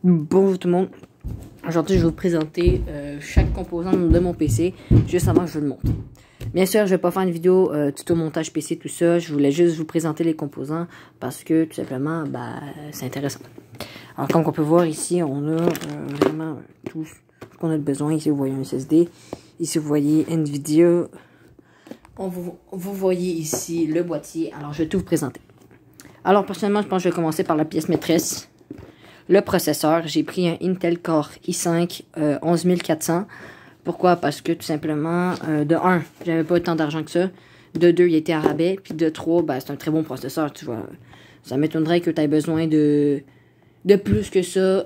Bonjour tout le monde. Aujourd'hui, je vais vous présenter chaque composant de mon PC juste avant que je le monte. Bien sûr, je vais pas faire une vidéo tuto montage PC, tout ça. Je voulais juste vous présenter les composants parce que tout simplement, c'est intéressant. Alors, comme on peut voir ici, on a vraiment tout ce qu'on a besoin. Ici, vous voyez un SSD. Ici, vous voyez NVIDIA. Vous voyez ici le boîtier. Alors, je vais tout vous présenter. Alors, personnellement, je pense que je vais commencer par la pièce maîtresse. Le processeur, j'ai pris un Intel Core i5 11400. Pourquoi? Parce que tout simplement, de 1, j'avais pas autant d'argent que ça. De 2, il était à rabais. Puis de 3, c'est un très bon processeur, tu vois. Ça m'étonnerait que tu aies besoin de plus que ça.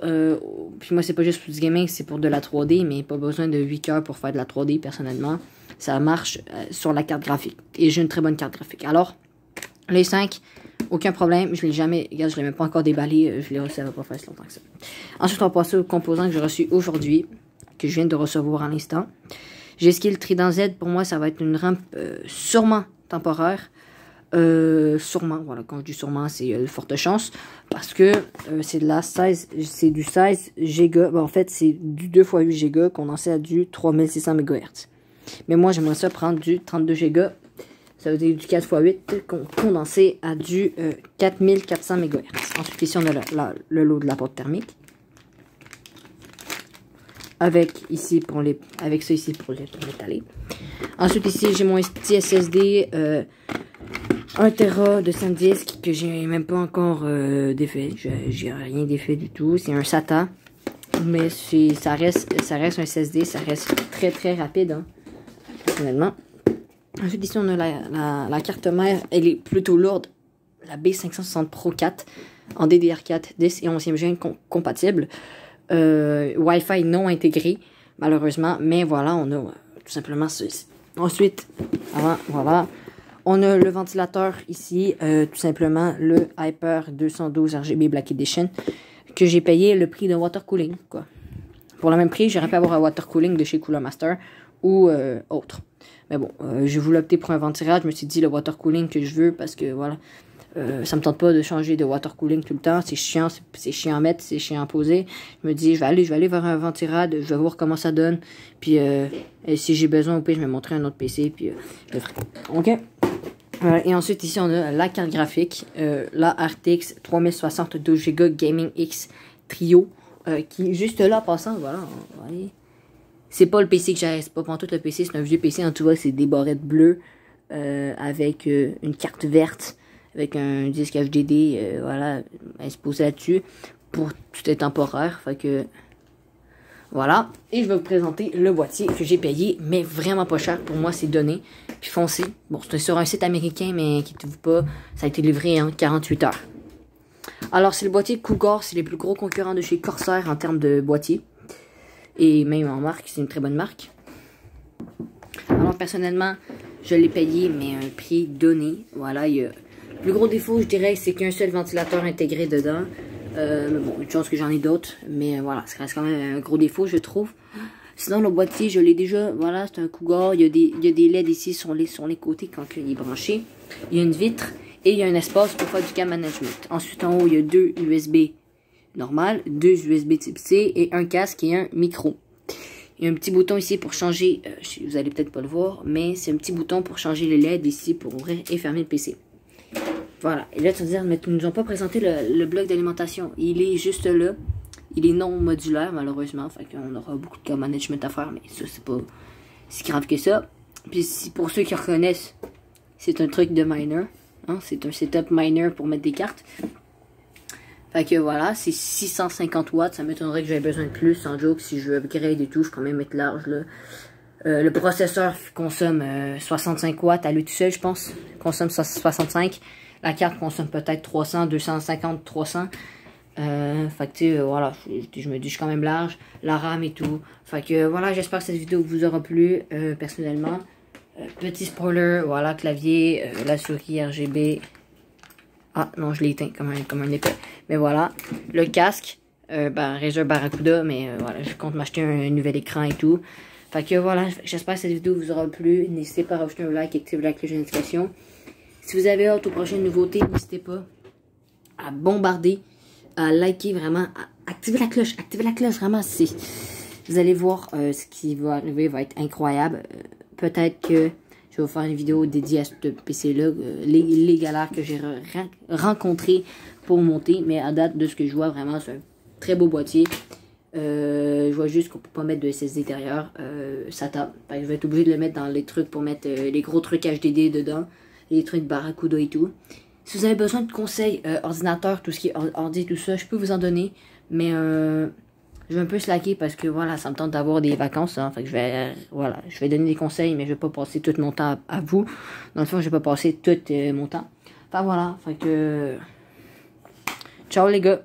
Puis moi, c'est pas juste pour du gaming, c'est pour de la 3D, mais pas besoin de 8 heures pour faire de la 3D, personnellement. Ça marche sur la carte graphique. Et j'ai une très bonne carte graphique. Alors, les 5... aucun problème, je l'ai jamais, regarde, je l'ai même pas encore déballé, je l'ai reçu, ça va pas faire si longtemps que ça. Ensuite, on va passer aux composants que j'ai reçus aujourd'hui, que je viens de recevoir à l'instant. J'ai skill Trident Z, pour moi, ça va être une rampe sûrement temporaire. Sûrement, voilà, quand je dis sûrement, c'est de fortes chances, parce que c'est de la 16, c'est du 16 Go, en fait, c'est du 2 x 8 Go condensé à du 3600 MHz. Mais moi, j'aimerais ça prendre du 32 Go. Ça veut dire du 4 x 8 condensé à du 4400 MHz. Ensuite, ici, on a le lot de la porte thermique. Avec ça ici pour l'étaler. Ensuite, ici, j'ai mon petit SSD 1 Tera de SanDisk que j'ai même pas encore défait. J'ai rien défait du tout. C'est un SATA. Mais ça reste un SSD. Ça reste très très rapide, hein, personnellement. Ensuite, ici, on a la carte mère. Elle est plutôt lourde. La B560 Pro 4 en DDR4, 10 et 11e gen compatible. Wi-Fi non intégré, malheureusement. Mais voilà, on a tout simplement ceci. Ensuite, voilà. On a le ventilateur ici. Tout simplement, le Hyper 212 RGB Black Edition. Que j'ai payé le prix d'un water cooling, quoi. Pour le même prix, j'aurais pu avoir un water cooling de chez Cooler Master ou autre. Mais bon, j'ai voulu opter pour un ventirail. Je me suis dit le water cooling que je veux parce que voilà, ça me tente pas de changer de water cooling tout le temps. C'est chiant, c'est chiant à mettre, c'est chiant à poser. Je me dis, je vais aller vers un ventirail, je vais voir comment ça donne. Puis si j'ai besoin, au pire, je vais montrer un autre PC, puis je le ferai. Ok. Et ensuite, ici, on a la carte graphique, la RTX 3060 12 Go Gaming X Trio, qui est juste là, passant, voilà, vous voyez. C'est pas le PC que j'ai, c'est pas pour tout le PC, c'est un vieux PC, en tout cas, c'est des barrettes bleues, avec une carte verte, avec un disque HDD, voilà, exposé là-dessus, pour tout est temporaire, fait que, voilà. Et je vais vous présenter le boîtier que j'ai payé, mais vraiment pas cher, pour moi, c'est donné, puis foncé. Bon, c'est sur un site américain, mais inquiétez-vous pas, ça a été livré en 48 heures. Alors, c'est le boîtier Cougar, c'est les plus gros concurrents de chez Corsair en termes de boîtier. Et même en marque, c'est une très bonne marque. Alors personnellement, je l'ai payé, mais un prix donné. Voilà, il y a... Le plus gros défaut, je dirais, c'est qu'il y a un seul ventilateur intégré dedans. Bon, une chance que j'en ai d'autres, mais voilà, ça reste quand même un gros défaut, je trouve. Sinon, le boîtier, je l'ai déjà, voilà, c'est un Cougar. Il y a des LED ici sur les côtés quand il est branché. Il y a une vitre et il y a un espace pour faire du cam management. Ensuite, en haut, il y a 2 USB normal, 2 USB type C et un casque et un micro. Il y a un petit bouton ici pour changer, vous allez peut-être pas le voir, mais c'est un petit bouton pour changer les LED ici pour ouvrir et fermer le PC. Voilà, et là tu vas dire, mais ils nous ont pas présenté le bloc d'alimentation. Il est juste là, il est non modulaire malheureusement, fait qu'on aura beaucoup de management à faire, mais ça c'est pas si grave que ça. Puis pour ceux qui reconnaissent, c'est un truc de miner, hein, c'est un setup miner pour mettre des cartes. Fait que voilà, c'est 650 watts. Ça m'étonnerait que j'avais besoin de plus, sans joke. Si je veux upgrade et tout, je peux quand même mettre large là. Le processeur consomme 65 watts à lui tout seul, je pense. Consomme 65. La carte consomme peut-être 300, 250, 300. Fait que voilà, je me dis je suis quand même large. La RAM et tout. Fait que voilà, j'espère que cette vidéo vous aura plu, personnellement. Petit spoiler, voilà, clavier, la souris RGB. Ah non, je l'ai éteint comme un épais. Mais voilà, le casque, Razer Barracuda, mais voilà, je compte m'acheter un nouvel écran et tout. Fait que voilà, j'espère que cette vidéo vous aura plu. N'hésitez pas à rajouter un like et activer la cloche de notification. Si vous avez hâte aux prochaines nouveautés, n'hésitez pas à bombarder, à liker vraiment, activez la cloche, vraiment, vous allez voir ce qui va arriver, va être incroyable. Peut-être que je vais vous faire une vidéo dédiée à ce PC-là, les galères que j'ai rencontrées pour monter, mais à date de ce que je vois, vraiment, c'est un très beau boîtier. Je vois juste qu'on peut pas mettre de SSD derrière, ça tape. Je vais être obligé de le mettre dans les trucs pour mettre les gros trucs HDD dedans, les trucs Barracuda et tout. Si vous avez besoin de conseils ordinateur, tout ce qui est ordi, tout ça, je peux vous en donner, mais je vais un peu slacker parce que voilà, ça me tente d'avoir des vacances, hein, fait que je vais donner des conseils, mais je vais pas passer tout mon temps à vous. Dans le fond, je vais pas passer tout mon temps. Enfin voilà, fait que ciao les gars.